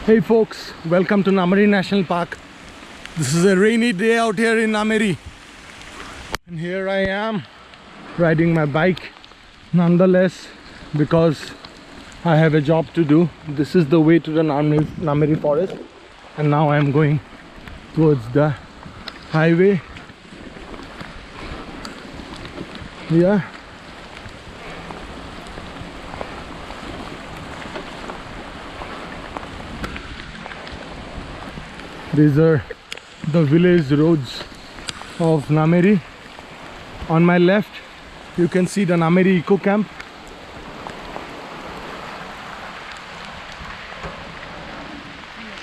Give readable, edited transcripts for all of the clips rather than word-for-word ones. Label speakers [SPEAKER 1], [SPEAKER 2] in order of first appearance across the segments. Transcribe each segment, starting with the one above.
[SPEAKER 1] Hey folks, welcome to Nameri National Park. This is a rainy day out here in Nameri. And here I am riding my bike nonetheless because I have a job to do. This is the way to the Nameri forest, and now I am going towards the highway. Yeah. These are the village roads of Nameri. On my left, you can see the Nameri Eco Camp.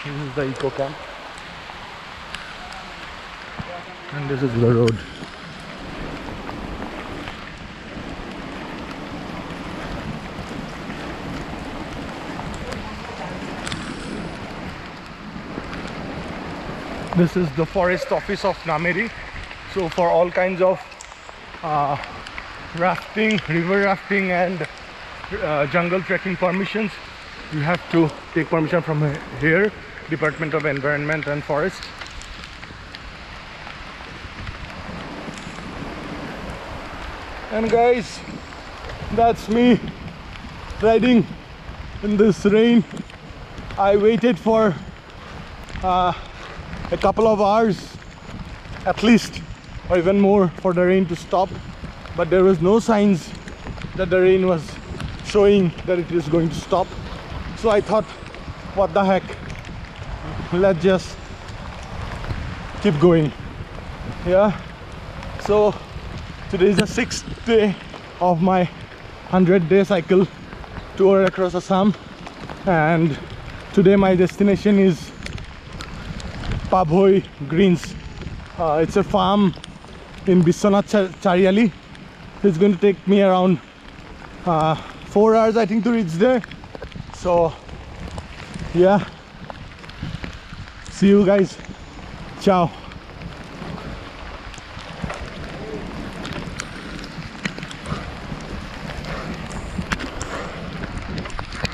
[SPEAKER 1] This is the Eco Camp. And this is the road. This is the forest office of Nameri. So for all kinds of rafting, river rafting and jungle trekking permissions, you have to take permission from here, Department of Environment and Forest. And guys, that's me riding in this rain. I waited for a couple of hours at least, or even more, for the rain to stop, but there was no signs that the rain was showing that it is going to stop. So I thought, what the heck, let's just keep going. Yeah, so today is the 6th day of my 100-day cycle tour across Assam, and today my destination is Pabhoi Greens. It's a farm in Biswanath Charali. It's going to take me around 4 hours, I think, to reach there. So yeah, see you guys. Ciao.